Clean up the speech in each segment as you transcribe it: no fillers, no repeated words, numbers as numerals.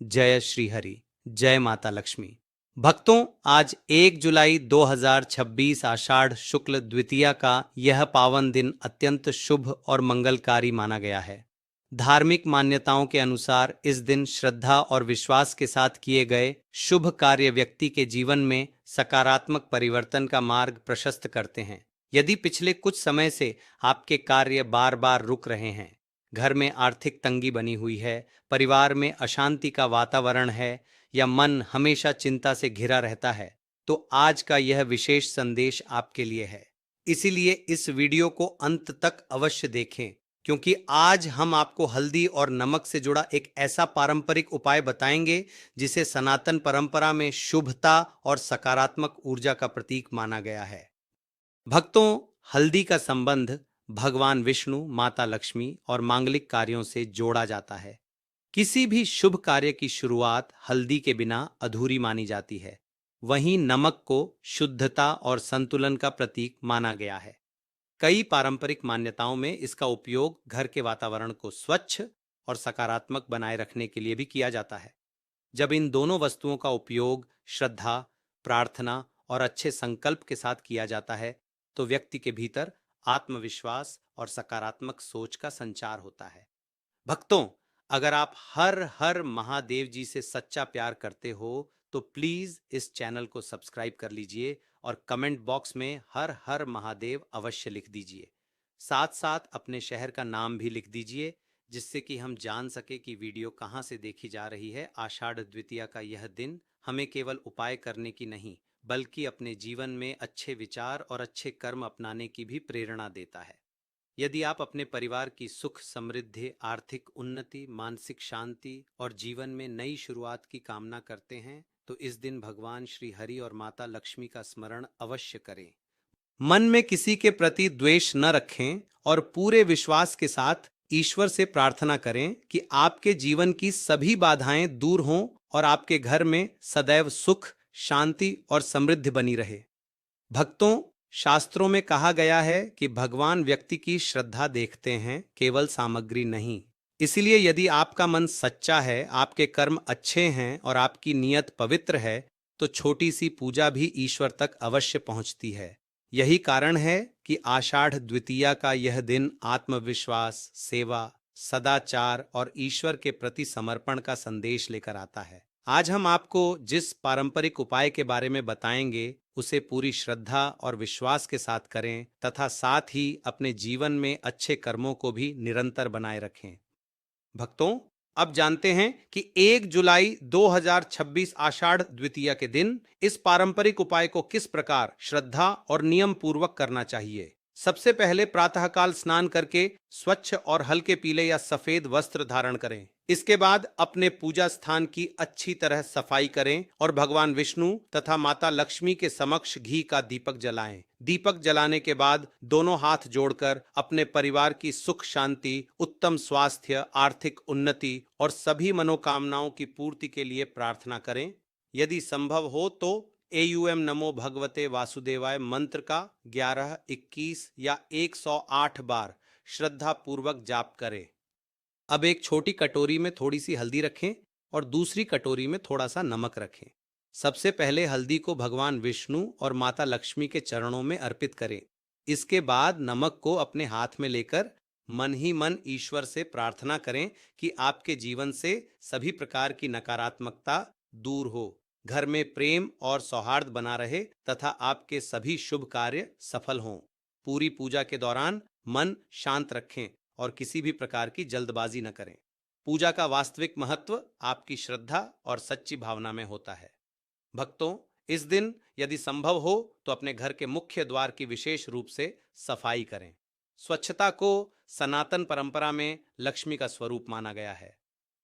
जय श्री हरि, जय माता लक्ष्मी। भक्तों, आज 1 जुलाई 2026 आषाढ़ शुक्ल द्वितीया का यह पावन दिन अत्यंत शुभ और मंगलकारी माना गया है। धार्मिक मान्यताओं के अनुसार इस दिन श्रद्धा और विश्वास के साथ किए गए शुभ कार्य व्यक्ति के जीवन में सकारात्मक परिवर्तन का मार्ग प्रशस्त करते हैं। यदि पिछले कुछ समय से आपके कार्य बार बार रुक रहे हैं, घर में आर्थिक तंगी बनी हुई है, परिवार में अशांति का वातावरण है या मन हमेशा चिंता से घिरा रहता है, तो आज का यह विशेष संदेश आपके लिए है। इसीलिए इस वीडियो को अंत तक अवश्य देखें, क्योंकि आज हम आपको हल्दी और नमक से जुड़ा एक ऐसा पारंपरिक उपाय बताएंगे जिसे सनातन परंपरा में शुभता और सकारात्मक ऊर्जा का प्रतीक माना गया है। भक्तों, हल्दी का संबंध भगवान विष्णु, माता लक्ष्मी और मांगलिक कार्यों से जोड़ा जाता है। किसी भी शुभ कार्य की शुरुआत हल्दी के बिना अधूरी मानी जाती है। वहीं नमक को शुद्धता और संतुलन का प्रतीक माना गया है। कई पारंपरिक मान्यताओं में इसका उपयोग घर के वातावरण को स्वच्छ और सकारात्मक बनाए रखने के लिए भी किया जाता है। जब इन दोनों वस्तुओं का उपयोग श्रद्धा, प्रार्थना और अच्छे संकल्प के साथ किया जाता है, तो व्यक्ति के भीतर आत्मविश्वास और सकारात्मक सोच का संचार होता है। भक्तों, अगर आप हर हर महादेव जी से सच्चा प्यार करते हो, तो प्लीज इस चैनल को सब्सक्राइब कर लीजिए और कमेंट बॉक्स में हर हर महादेव अवश्य लिख दीजिए। साथ साथ अपने शहर का नाम भी लिख दीजिए, जिससे कि हम जान सके कि वीडियो कहाँ से देखी जा रही है। आषाढ़ द्वितीया का यह दिन हमें केवल उपाय करने की नहीं, बल्कि अपने जीवन में अच्छे विचार और अच्छे कर्म अपनाने की भी प्रेरणा देता है। यदि आप अपने परिवार की सुख समृद्धि, आर्थिक उन्नति, मानसिक शांति और जीवन में नई शुरुआत की कामना करते हैं, तो इस दिन भगवान श्री हरि और माता लक्ष्मी का स्मरण अवश्य करें। मन में किसी के प्रति द्वेष न रखें और पूरे विश्वास के साथ ईश्वर से प्रार्थना करें कि आपके जीवन की सभी बाधाएं दूर हों और आपके घर में सदैव सुख, शांति और समृद्धि बनी रहे। भक्तों, शास्त्रों में कहा गया है कि भगवान व्यक्ति की श्रद्धा देखते हैं, केवल सामग्री नहीं। इसीलिए यदि आपका मन सच्चा है, आपके कर्म अच्छे हैं और आपकी नीयत पवित्र है, तो छोटी सी पूजा भी ईश्वर तक अवश्य पहुंचती है। यही कारण है कि आषाढ़ द्वितीया का यह दिन आत्मविश्वास, सेवा, सदाचार और ईश्वर के प्रति समर्पण का संदेश लेकर आता है। आज हम आपको जिस पारंपरिक उपाय के बारे में बताएंगे, उसे पूरी श्रद्धा और विश्वास के साथ करें तथा साथ ही अपने जीवन में अच्छे कर्मों को भी निरंतर बनाए रखें। भक्तों, अब जानते हैं कि 1 जुलाई 2026 आषाढ़ द्वितीया के दिन इस पारंपरिक उपाय को किस प्रकार श्रद्धा और नियम पूर्वक करना चाहिए। सबसे पहले प्रातःकाल स्नान करके स्वच्छ और हल्के पीले या सफेद वस्त्र धारण करें। इसके बाद अपने पूजा स्थान की अच्छी तरह सफाई करें और भगवान विष्णु तथा माता लक्ष्मी के समक्ष घी का दीपक जलाएं। दीपक जलाने के बाद दोनों हाथ जोड़कर अपने परिवार की सुख शांति, उत्तम स्वास्थ्य, आर्थिक उन्नति और सभी मनोकामनाओं की पूर्ति के लिए प्रार्थना करें। यदि संभव हो तो एयूएम नमो भगवते वासुदेवाय मंत्र का 11, 21 या 108 बार श्रद्धा पूर्वक जाप करें। अब एक छोटी कटोरी में थोड़ी सी हल्दी रखें और दूसरी कटोरी में थोड़ा सा नमक रखें। सबसे पहले हल्दी को भगवान विष्णु और माता लक्ष्मी के चरणों में अर्पित करें। इसके बाद नमक को अपने हाथ में लेकर मन ही मन ईश्वर से प्रार्थना करें कि आपके जीवन से सभी प्रकार की नकारात्मकता दूर हो, घर में प्रेम और सौहार्द बना रहे तथा आपके सभी शुभ कार्य सफल हों। पूरी पूजा के दौरान मन शांत रखें और किसी भी प्रकार की जल्दबाजी न करें। पूजा का वास्तविक महत्व आपकी श्रद्धा और सच्ची भावना में होता है। भक्तों, इस दिन यदि संभव हो तो अपने घर के मुख्य द्वार की विशेष रूप से सफाई करें। स्वच्छता को सनातन परंपरा में लक्ष्मी का स्वरूप माना गया है।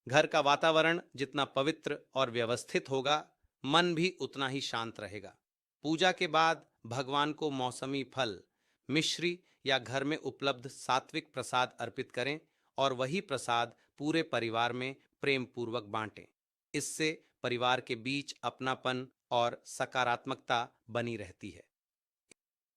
घर का वातावरण जितना पवित्र और व्यवस्थित होगा, मन भी उतना ही शांत रहेगा। पूजा के बाद भगवान को मौसमी फल, मिश्री या घर में उपलब्ध सात्विक प्रसाद अर्पित करें और वही प्रसाद पूरे परिवार में प्रेम पूर्वक बांटें। इससे परिवार के बीच अपनापन और सकारात्मकता बनी रहती है।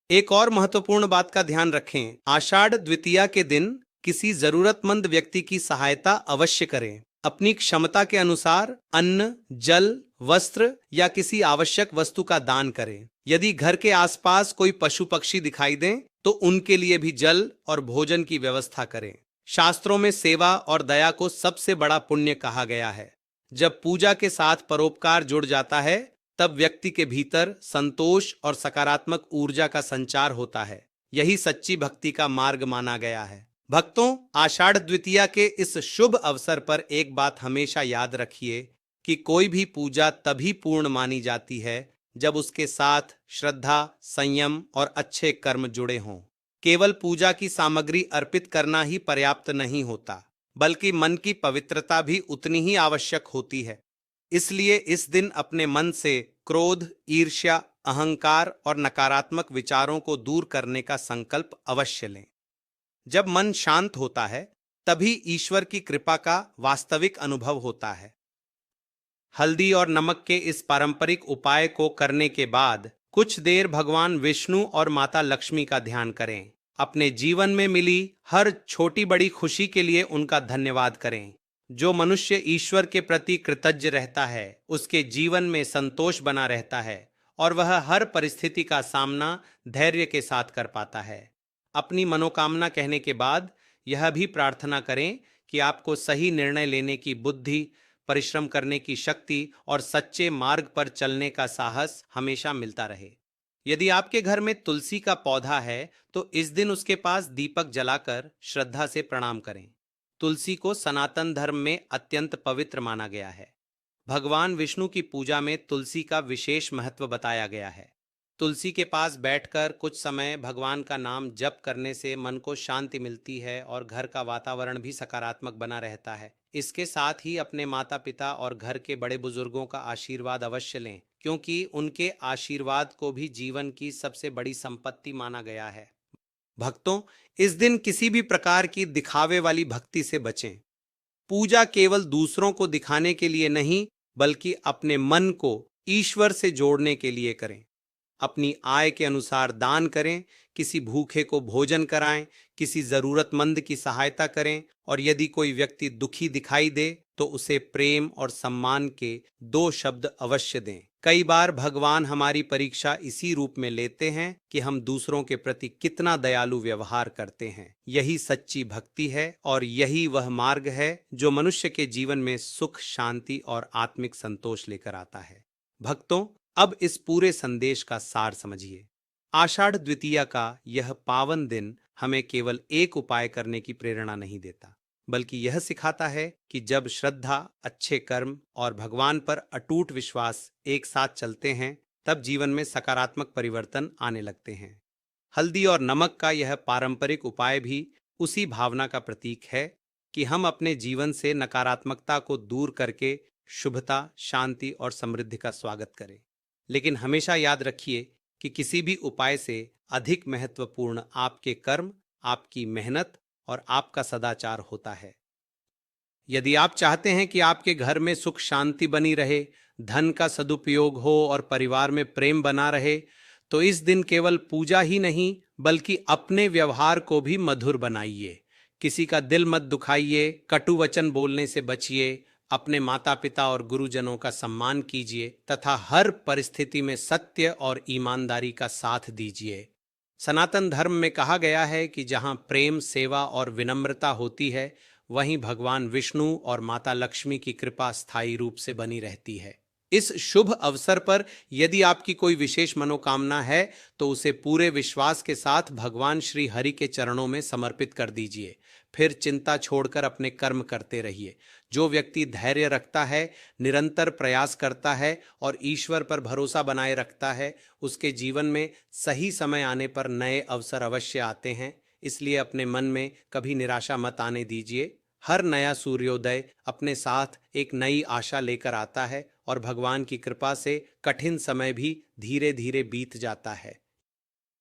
एक और महत्वपूर्ण बात का ध्यान रखें, आषाढ़ द्वितीया के दिन किसी जरूरतमंद व्यक्ति की सहायता अवश्य करें। अपनी क्षमता के अनुसार अन्न, जल, वस्त्र या किसी आवश्यक वस्तु का दान करें। यदि घर के आसपास कोई पशु पक्षी दिखाई दें तो उनके लिए भी जल और भोजन की व्यवस्था करें। शास्त्रों में सेवा और दया को सबसे बड़ा पुण्य कहा गया है। जब पूजा के साथ परोपकार जुड़ जाता है तब व्यक्ति के भीतर संतोष और सकारात्मक ऊर्जा का संचार होता है। यही सच्ची भक्ति का मार्ग माना गया है। भक्तों, आषाढ़ द्वितीया के इस शुभ अवसर पर एक बात हमेशा याद रखिए कि कोई भी पूजा तभी पूर्ण मानी जाती है जब उसके साथ श्रद्धा, संयम और अच्छे कर्म जुड़े हों। केवल पूजा की सामग्री अर्पित करना ही पर्याप्त नहीं होता, बल्कि मन की पवित्रता भी उतनी ही आवश्यक होती है। इसलिए इस दिन अपने मन से क्रोध, ईर्ष्या, अहंकार और नकारात्मक विचारों को दूर करने का संकल्प अवश्य लें। जब मन शांत होता है तभी ईश्वर की कृपा का वास्तविक अनुभव होता है। हल्दी और नमक के इस पारंपरिक उपाय को करने के बाद कुछ देर भगवान विष्णु और माता लक्ष्मी का ध्यान करें। अपने जीवन में मिली हर छोटी बड़ी खुशी के लिए उनका धन्यवाद करें। जो मनुष्य ईश्वर के प्रति कृतज्ञ रहता है उसके जीवन में संतोष बना रहता है और वह हर परिस्थिति का सामना धैर्य के साथ कर पाता है। अपनी मनोकामना कहने के बाद यह भी प्रार्थना करें कि आपको सही निर्णय लेने की बुद्धि, परिश्रम करने की शक्ति और सच्चे मार्ग पर चलने का साहस हमेशा मिलता रहे। यदि आपके घर में तुलसी का पौधा है तो इस दिन उसके पास दीपक जलाकर श्रद्धा से प्रणाम करें। तुलसी को सनातन धर्म में अत्यंत पवित्र माना गया है। भगवान विष्णु की पूजा में तुलसी का विशेष महत्व बताया गया है। तुलसी के पास बैठकर कुछ समय भगवान का नाम जप करने से मन को शांति मिलती है और घर का वातावरण भी सकारात्मक बना रहता है। इसके साथ ही अपने माता पिता और घर के बड़े बुजुर्गों का आशीर्वाद अवश्य लें, क्योंकि उनके आशीर्वाद को भी जीवन की सबसे बड़ी संपत्ति माना गया है। भक्तों, इस दिन किसी भी प्रकार की दिखावे वाली भक्ति से बचें। पूजा केवल दूसरों को दिखाने के लिए नहीं, बल्कि अपने मन को ईश्वर से जोड़ने के लिए करें। अपनी आय के अनुसार दान करें, किसी भूखे को भोजन कराएं, किसी जरूरतमंद की सहायता करें और यदि कोई व्यक्ति दुखी दिखाई दे तो उसे प्रेम और सम्मान के 2 शब्द अवश्य दें। कई बार भगवान हमारी परीक्षा इसी रूप में लेते हैं कि हम दूसरों के प्रति कितना दयालु व्यवहार करते हैं। यही सच्ची भक्ति है और यही वह मार्ग है जो मनुष्य के जीवन में सुख, शांति और आत्मिक संतोष लेकर आता है। भक्तों, अब इस पूरे संदेश का सार समझिए। आषाढ़ द्वितीया का यह पावन दिन हमें केवल एक उपाय करने की प्रेरणा नहीं देता, बल्कि यह सिखाता है कि जब श्रद्धा, अच्छे कर्म और भगवान पर अटूट विश्वास एक साथ चलते हैं तब जीवन में सकारात्मक परिवर्तन आने लगते हैं। हल्दी और नमक का यह पारंपरिक उपाय भी उसी भावना का प्रतीक है कि हम अपने जीवन से नकारात्मकता को दूर करके शुभता, शांति और समृद्धि का स्वागत करें। लेकिन हमेशा याद रखिए कि किसी भी उपाय से अधिक महत्वपूर्ण आपके कर्म, आपकी मेहनत और आपका सदाचार होता है। यदि आप चाहते हैं कि आपके घर में सुख शांति बनी रहे, धन का सदुपयोग हो और परिवार में प्रेम बना रहे, तो इस दिन केवल पूजा ही नहीं बल्कि अपने व्यवहार को भी मधुर बनाइए। किसी का दिल मत दुखाइए, कटु वचन बोलने से बचिए, अपने माता पिता और गुरुजनों का सम्मान कीजिए तथा हर परिस्थिति में सत्य और ईमानदारी का साथ दीजिए। सनातन धर्म में कहा गया है कि जहाँ प्रेम, सेवा और विनम्रता होती है वहीं भगवान विष्णु और माता लक्ष्मी की कृपा स्थायी रूप से बनी रहती है। इस शुभ अवसर पर यदि आपकी कोई विशेष मनोकामना है तो उसे पूरे विश्वास के साथ भगवान श्री हरि के चरणों में समर्पित कर दीजिए। फिर चिंता छोड़कर अपने कर्म करते रहिए। जो व्यक्ति धैर्य रखता है, निरंतर प्रयास करता है और ईश्वर पर भरोसा बनाए रखता है, उसके जीवन में सही समय आने पर नए अवसर अवश्य आते हैं। इसलिए अपने मन में कभी निराशा मत आने दीजिए। हर नया सूर्योदय अपने साथ एक नई आशा लेकर आता है और भगवान की कृपा से कठिन समय भी धीरे धीरे बीत जाता है।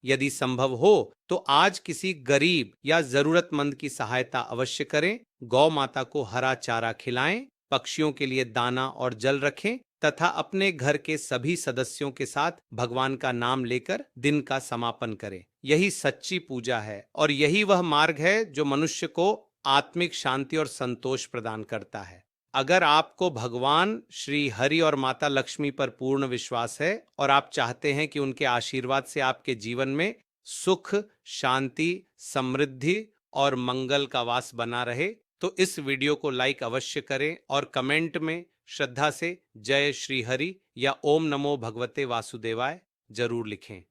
यदि संभव हो तो आज किसी गरीब या जरूरतमंद की सहायता अवश्य करें। गौ माता को हरा चारा खिलाएं, पक्षियों के लिए दाना और जल रखें तथा अपने घर के सभी सदस्यों के साथ भगवान का नाम लेकर दिन का समापन करें। यही सच्ची पूजा है और यही वह मार्ग है जो मनुष्य को आत्मिक शांति और संतोष प्रदान करता है। अगर आपको भगवान श्री हरि और माता लक्ष्मी पर पूर्ण विश्वास है और आप चाहते हैं कि उनके आशीर्वाद से आपके जीवन में सुख, शांति, समृद्धि और मंगल का वास बना रहे, तो इस वीडियो को लाइक अवश्य करें और कमेंट में श्रद्धा से जय श्री हरि या ओम नमो भगवते वासुदेवाय जरूर लिखें।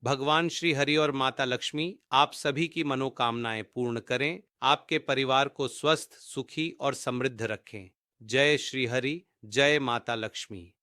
भगवान श्री हरि और माता लक्ष्मी आप सभी की मनोकामनाएं पूर्ण करें, आपके परिवार को स्वस्थ, सुखी और समृद्ध रखें। जय श्री हरि, जय माता लक्ष्मी।